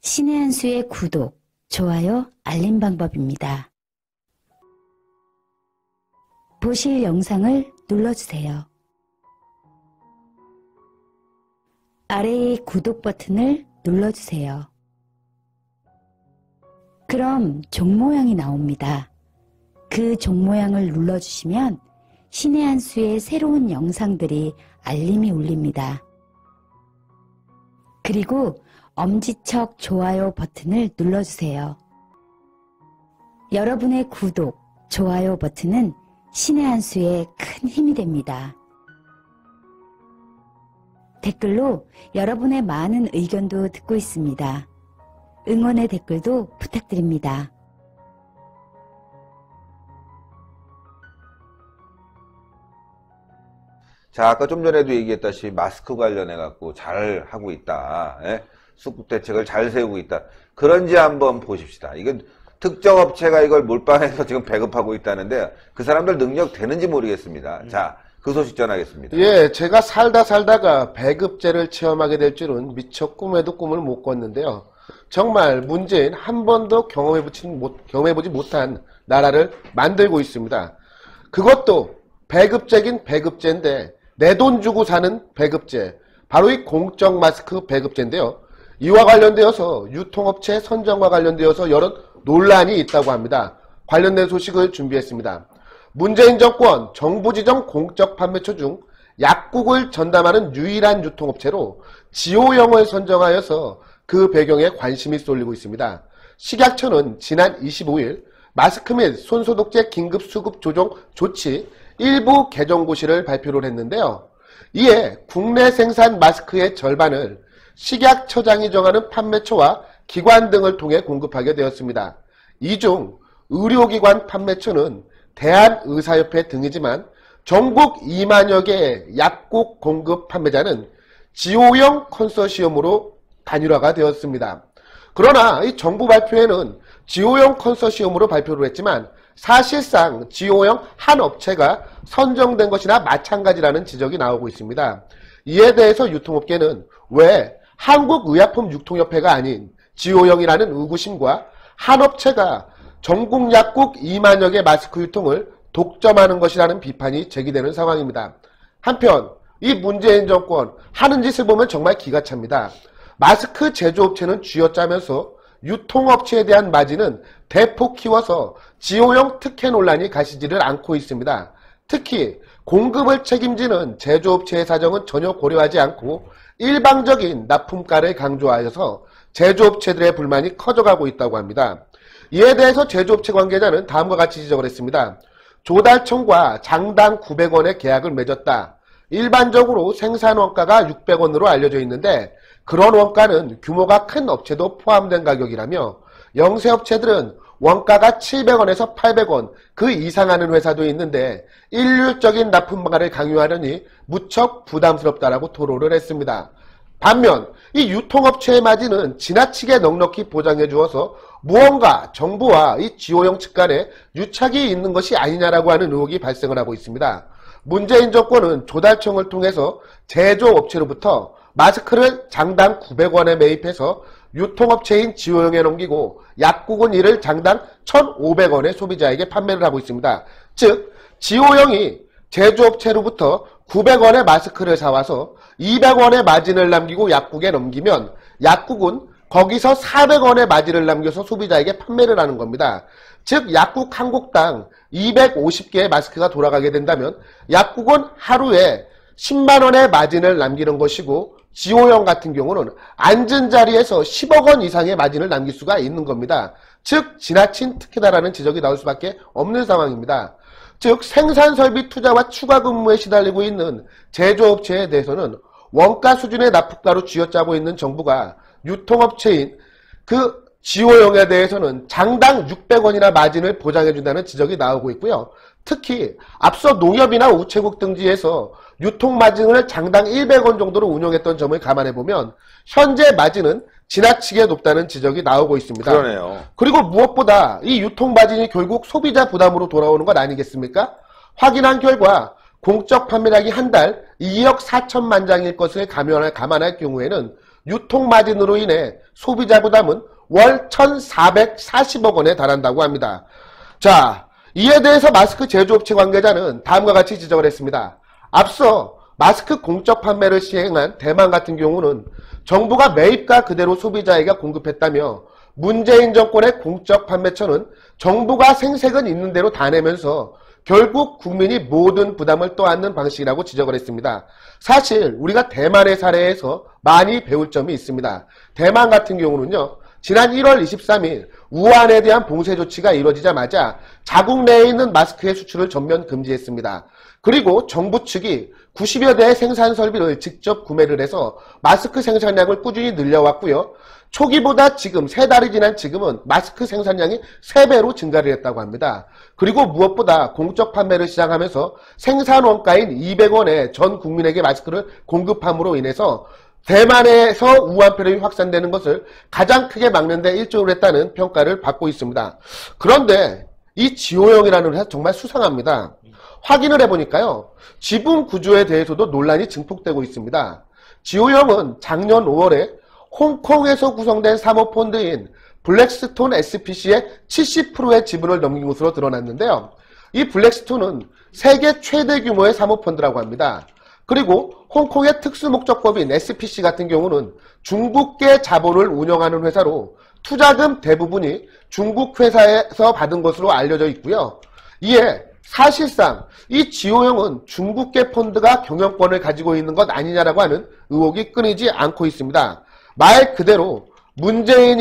신의 한 수의 구독, 좋아요, 알림 방법입니다. 보실 영상을 눌러주세요. 아래의 구독 버튼을 눌러주세요. 그럼 종 모양이 나옵니다. 그 종 모양을 눌러주시면 신의 한 수의 새로운 영상들이 알림이 울립니다. 그리고 엄지척 좋아요 버튼을 눌러주세요. 여러분의 구독, 좋아요 버튼은 신의 한 수에 큰 힘이 됩니다. 댓글로 여러분의 많은 의견도 듣고 있습니다. 응원의 댓글도 부탁드립니다. 자, 아까 좀 전에도 얘기했다시피 마스크 관련해 갖고 잘 하고 있다. 수급 대책을 잘 세우고 있다. 그런지 한번 보십시다. 이건 특정 업체가 이걸 몰빵해서 지금 배급하고 있다는데 그 사람들 능력 되는지 모르겠습니다. 자, 그 소식 전하겠습니다. 예, 제가 살다가 배급제를 체험하게 될 줄은 미처 꿈에도 꿈을 못 꿨는데요. 정말 문재인 한 번도 경험해보지 못한 나라를 만들고 있습니다. 그것도 배급제긴 배급제인데 내 돈 주고 사는 배급제, 바로 이 공적 마스크 배급제인데요. 이와 관련되어서 유통업체 선정과 관련되어서 여러 논란이 있다고 합니다. 관련된 소식을 준비했습니다. 문재인 정권 정부 지정 공적 판매처 중 약국을 전담하는 유일한 유통업체로 지오영을 선정하여서 그 배경에 관심이 쏠리고 있습니다. 식약처는 지난 25일 마스크 및 손소독제 긴급 수급 조정 조치 일부 개정 고시를 발표를 했는데요. 이에 국내 생산 마스크의 절반을 식약처장이 정하는 판매처와 기관 등을 통해 공급하게 되었습니다. 이 중 의료기관 판매처는 대한의사협회 등이지만 전국 2만여 개의 약국 공급 판매자는 지오영 컨소시엄으로 단일화가 되었습니다. 그러나 이 정부 발표에는 지오영 컨소시엄으로 발표를 했지만 사실상 지오영 한 업체가 선정된 것이나 마찬가지라는 지적이 나오고 있습니다. 이에 대해서 유통업계는 왜 한국의약품 유통협회가 아닌 지오영이라는 의구심과 한 업체가 전국 약국 2만여 개 마스크 유통을 독점하는 것이라는 비판이 제기되는 상황입니다. 한편 이 문재인 정권 하는 짓을 보면 정말 기가 찹니다. 마스크 제조업체는 쥐어짜면서 유통업체에 대한 마진은 대폭 키워서 지오영 특혜 논란이 가시지를 않고 있습니다. 특히 공급을 책임지는 제조업체의 사정은 전혀 고려하지 않고 일방적인 납품가를 강조하여서 제조업체들의 불만이 커져가고 있다고 합니다. 이에 대해서 제조업체 관계자는 다음과 같이 지적을 했습니다. 조달청과 장당 900원의 계약을 맺었다. 일반적으로 생산 원가가 600원으로 알려져 있는데 그런 원가는 규모가 큰 업체도 포함된 가격이라며 영세업체들은 원가가 700원에서 800원 그 이상 하는 회사도 있는데 일률적인 납품가를 강요하려니 무척 부담스럽다라고 토로를 했습니다. 반면 이 유통업체의 마진은 지나치게 넉넉히 보장해 주어서 무언가 정부와 이 지오영 측 간에 유착이 있는 것이 아니냐라고 하는 의혹이 발생을 하고 있습니다. 문재인 정권은 조달청을 통해서 제조업체로부터 마스크를 장당 900원에 매입해서 유통업체인 지오영에 넘기고 약국은 이를 장당 1,500원에 소비자에게 판매를 하고 있습니다. 즉 지오영이 제조업체로부터 900원의 마스크를 사와서 200원의 마진을 남기고 약국에 넘기면 약국은 거기서 400원의 마진을 남겨서 소비자에게 판매를 하는 겁니다. 즉 약국 한 곡당 250개의 마스크가 돌아가게 된다면 약국은 하루에 10만원의 마진을 남기는 것이고 지오영 같은 경우는 앉은 자리에서 10억 원 이상의 마진을 남길 수가 있는 겁니다. 즉 지나친 특혜다라는 지적이 나올 수밖에 없는 상황입니다. 즉 생산설비 투자와 추가 근무에 시달리고 있는 제조업체에 대해서는 원가 수준의 납품가로 쥐어짜고 있는 정부가 유통업체인 그 지오영에 대해서는 장당 600원이나 마진을 보장해준다는 지적이 나오고 있고요. 특히 앞서 농협이나 우체국 등지에서 유통마진을 장당 100원 정도로 운영했던 점을 감안해보면 현재 마진은 지나치게 높다는 지적이 나오고 있습니다. 그러네요. 그리고 무엇보다 이 유통마진이 결국 소비자 부담으로 돌아오는 것 아니겠습니까? 확인한 결과 공적 판매량이 한 달 2억 4천만 장일 것을 감안할 경우에는 유통마진으로 인해 소비자 부담은 월 1,440억 원에 달한다고 합니다. 자, 이에 대해서 마스크 제조업체 관계자는 다음과 같이 지적을 했습니다. 앞서 마스크 공적 판매를 시행한 대만 같은 경우는 정부가 매입가 그대로 소비자에게 공급했다며 문재인 정권의 공적 판매처는 정부가 생색은 있는 대로 다 내면서 결국 국민이 모든 부담을 떠안는 방식이라고 지적을 했습니다. 사실 우리가 대만의 사례에서 많이 배울 점이 있습니다. 대만 같은 경우는요, 지난 1월 23일 우한에 대한 봉쇄 조치가 이루어지자마자 자국 내에 있는 마스크의 수출을 전면 금지했습니다. 그리고 정부 측이 90여 대의 생산 설비를 직접 구매를 해서 마스크 생산량을 꾸준히 늘려왔고요. 초기보다 지금 3달이 지난 지금은 마스크 생산량이 3배로 증가를 했다고 합니다. 그리고 무엇보다 공적 판매를 시작하면서 생산 원가인 200원에 전 국민에게 마스크를 공급함으로 인해서 대만에서 우한 폐렴이 확산되는 것을 가장 크게 막는 데 일조를 했다는 평가를 받고 있습니다. 그런데 이 지오형이라는 회사 정말 수상합니다. 확인을 해보니까요, 지분 구조에 대해서도 논란이 증폭되고 있습니다. 지오형은 작년 5월에 홍콩에서 구성된 사모펀드인 블랙스톤 SPC의 70%의 지분을 넘긴 것으로 드러났는데요. 이 블랙스톤은 세계 최대 규모의 사모펀드라고 합니다. 그리고 홍콩의 특수목적법인 SPC 같은 경우는 중국계 자본을 운영하는 회사로 투자금 대부분이 중국 회사에서 받은 것으로 알려져 있고요. 이에 사실상 이 지오형은 중국계 펀드가 경영권을 가지고 있는 것 아니냐라고 하는 의혹이 끊이지 않고 있습니다. 말 그대로 문재인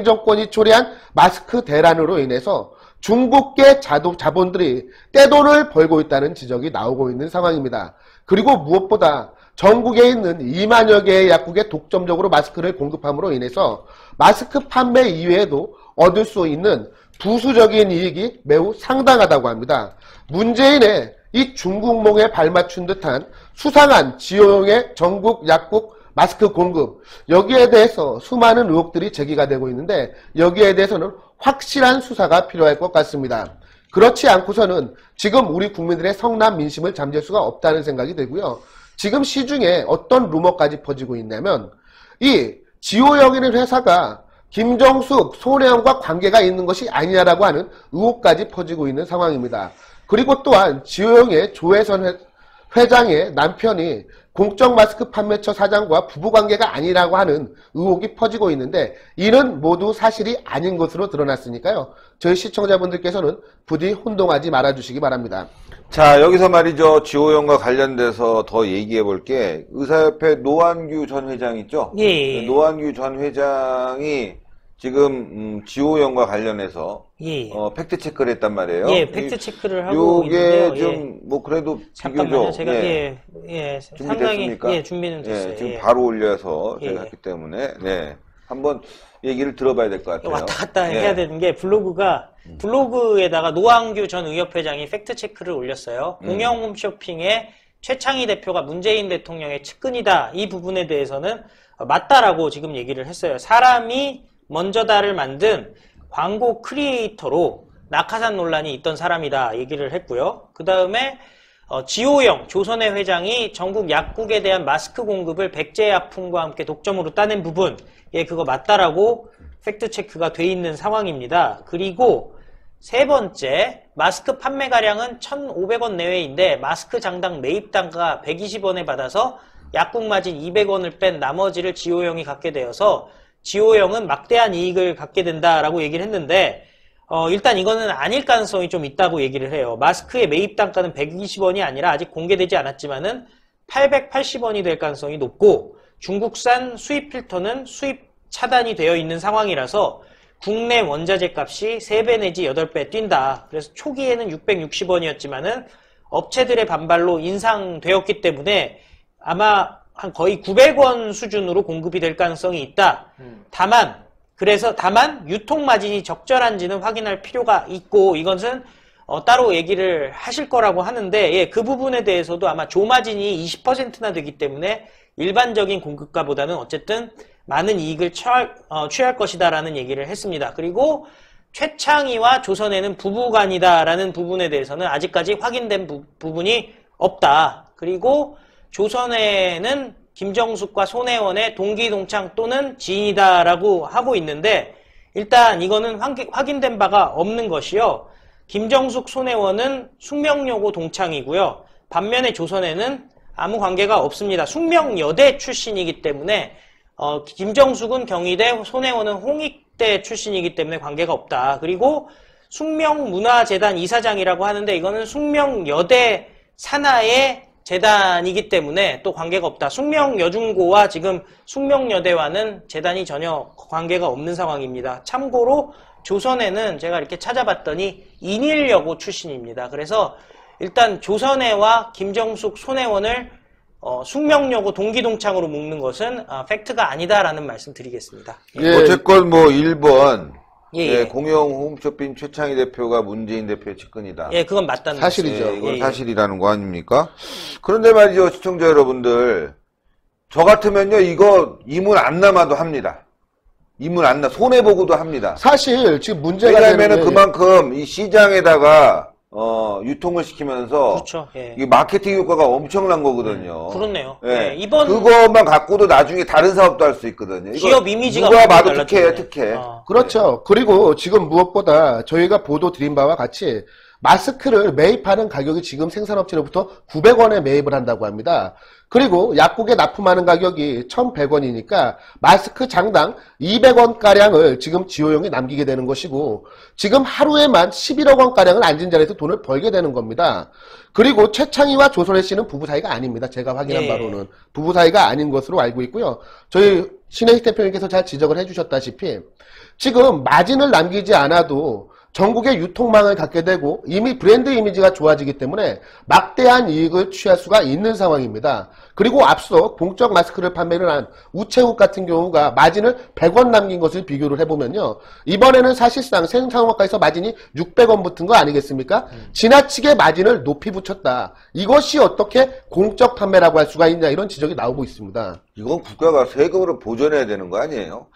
정권이 초래한 마스크 대란으로 인해서 중국계 자본들이 떼돈을 벌고 있다는 지적이 나오고 있는 상황입니다. 그리고 무엇보다 전국에 있는 2만여 개의 약국에 독점적으로 마스크를 공급함으로 인해서 마스크 판매 이외에도 얻을 수 있는 부수적인 이익이 매우 상당하다고 합니다. 문재인의 이 중국몽에 발맞춘 듯한 수상한 지오형의 전국 약국 마스크 공급, 여기에 대해서 수많은 의혹들이 제기가 되고 있는데 여기에 대해서는 확실한 수사가 필요할 것 같습니다. 그렇지 않고서는 지금 우리 국민들의 성남 민심을 잠재울 수가 없다는 생각이 들고요. 지금 시중에 어떤 루머까지 퍼지고 있냐면 이 지오형이라는 회사가 김정숙, 손혜원과 관계가 있는 것이 아니냐라고 하는 의혹까지 퍼지고 있는 상황입니다. 그리고 또한 지오형의 조혜선 회장의 남편이 공적 마스크 판매처 사장과 부부관계가 아니라고 하는 의혹이 퍼지고 있는데 이는 모두 사실이 아닌 것으로 드러났으니까요. 저희 시청자분들께서는 부디 혼동하지 말아주시기 바랍니다. 자, 여기서 말이죠. 지오형과 관련돼서 더 얘기해 볼 게 의사협회 노한규 전 회장 있죠? 예. 노한규 전 회장이 지금 지오형과 관련해서 팩트 체크를 했단 말이에요. 예, 팩트 체크를 하고 요게 있는데요. 좀 뭐 그래도 잠깐만요. 비교적 제가 상당히 준비됐습니까? 준비는 됐어요. 지금 바로 올려서 제가 예. 했기 때문에 한번 얘기를 들어봐야 될 것 같아요. 왔다 갔다 해야 되는 게 블로그에다가 노한규 전 의협회장이 팩트 체크를 올렸어요. 공영 홈쇼핑의 최창희 대표가 문재인 대통령의 측근이다. 이 부분에 대해서는 맞다라고 지금 얘기를 했어요. 사람이 먼저다를 만든 광고 크리에이터로 낙하산 논란이 있던 사람이다 얘기를 했고요. 그 다음에 지오형 조선의 회장이 전국 약국에 대한 마스크 공급을 백제약품과 함께 독점으로 따낸 부분, 그거 맞다라고 팩트 체크가 돼 있는 상황입니다. 그리고 세 번째, 마스크 판매가량은 1,500원 내외인데 마스크 장당 매입 단가 120원에 받아서 약국 마진 200원을 뺀 나머지를 지오형이 갖게 되어서 지오형은 막대한 이익을 갖게 된다라고 얘기를 했는데 일단 이거는 아닐 가능성이 좀 있다고 얘기를 해요. 마스크의 매입 단가는 120원이 아니라 아직 공개되지 않았지만은 880원이 될 가능성이 높고 중국산 수입 필터는 수입 차단이 되어 있는 상황이라서 국내 원자재 값이 3배 내지 8배 뛴다. 그래서 초기에는 660원이었지만은 업체들의 반발로 인상되었기 때문에 아마 한 거의 900원 수준으로 공급이 될 가능성이 있다. 다만 유통 마진이 적절한지는 확인할 필요가 있고 이것은 따로 얘기를 하실 거라고 하는데 그 부분에 대해서도 아마 조마진이 20%나 되기 때문에 일반적인 공급가보다는 어쨌든 많은 이익을 취할 것이다라는 얘기를 했습니다. 그리고 최창희와 조선에는 부부간이다라는 부분에 대해서는 아직까지 확인된 부분이 없다. 그리고 조선에는 김정숙과 손혜원의 동기 동창 또는 지인이다라고 하고 있는데 일단 이거는 확인된 바가 없는 것이요. 김정숙, 손혜원은 숙명여고 동창이고요. 반면에 조선에는 아무 관계가 없습니다. 숙명여대 출신이기 때문에 김정숙은 경희대, 손혜원은 홍익대 출신이기 때문에 관계가 없다. 그리고 숙명문화재단 이사장이라고 하는데 이거는 숙명여대 산하의 재단이기 때문에 또 관계가 없다. 숙명여중고와 지금 숙명여대와는 재단이 전혀 관계가 없는 상황입니다. 참고로 조선에는 제가 이렇게 찾아봤더니 인일여고 출신입니다. 그래서 일단 조선회와 김정숙, 손혜원을 숙명여고 동기동창으로 묶는 것은 팩트가 아니다라는 말씀 드리겠습니다. 예. 어쨌건 뭐 1번 예. 공영 홈쇼핑 최창희 대표가 문재인 대표의 측근이다. 예, 그건 맞다는 사실이죠. 말씀. 이건 예, 사실이라는 거 아닙니까? 그런데 말이죠, 시청자 여러분들. 저 같으면요, 이거 이문 안 남아도 합니다. 이문 안 나, 손해보고도 합니다. 사실 지금 문제가 왜냐면은 되는 게 그만큼 이 시장에다가, 유통을 시키면서. 그렇죠. 예. 이 마케팅 효과가 엄청난 거거든요. 그렇네요. 예. 예, 이번 그것만 갖고도 나중에 다른 사업도 할 수 있거든요. 이거 기업 이미지가 누가 완전히 봐도 달라지네. 특혜. 그렇죠. 그리고 지금 무엇보다 저희가 보도 드린 바와 같이 마스크를 매입하는 가격이 지금 생산업체로부터 900원에 매입을 한다고 합니다. 그리고 약국에 납품하는 가격이 1,100원이니까 마스크 장당 200원가량을 지금 지호용이 남기게 되는 것이고 지금 하루에만 11억 원가량을 앉은 자리에서 돈을 벌게 되는 겁니다. 그리고 최창희와 조선혜 씨는 부부 사이가 아닙니다. 제가 확인한 예. 바로는 부부 사이가 아닌 것으로 알고 있고요. 저희 신혜식 대표님께서 잘 지적을 해주셨다시피 지금 마진을 남기지 않아도 전국의 유통망을 갖게 되고 이미 브랜드 이미지가 좋아지기 때문에 막대한 이익을 취할 수가 있는 상황입니다. 그리고 앞서 공적 마스크를 판매를 한 우체국 같은 경우가 마진을 100원 남긴 것을 비교를 해보면요. 이번에는 사실상 생산업가에서 마진이 600원 붙은 거 아니겠습니까? 지나치게 마진을 높이 붙였다. 이것이 어떻게 공적 판매라고 할 수가 있냐 이런 지적이 나오고 있습니다. 이건 국가가 세금으로 보전해야 되는 거 아니에요?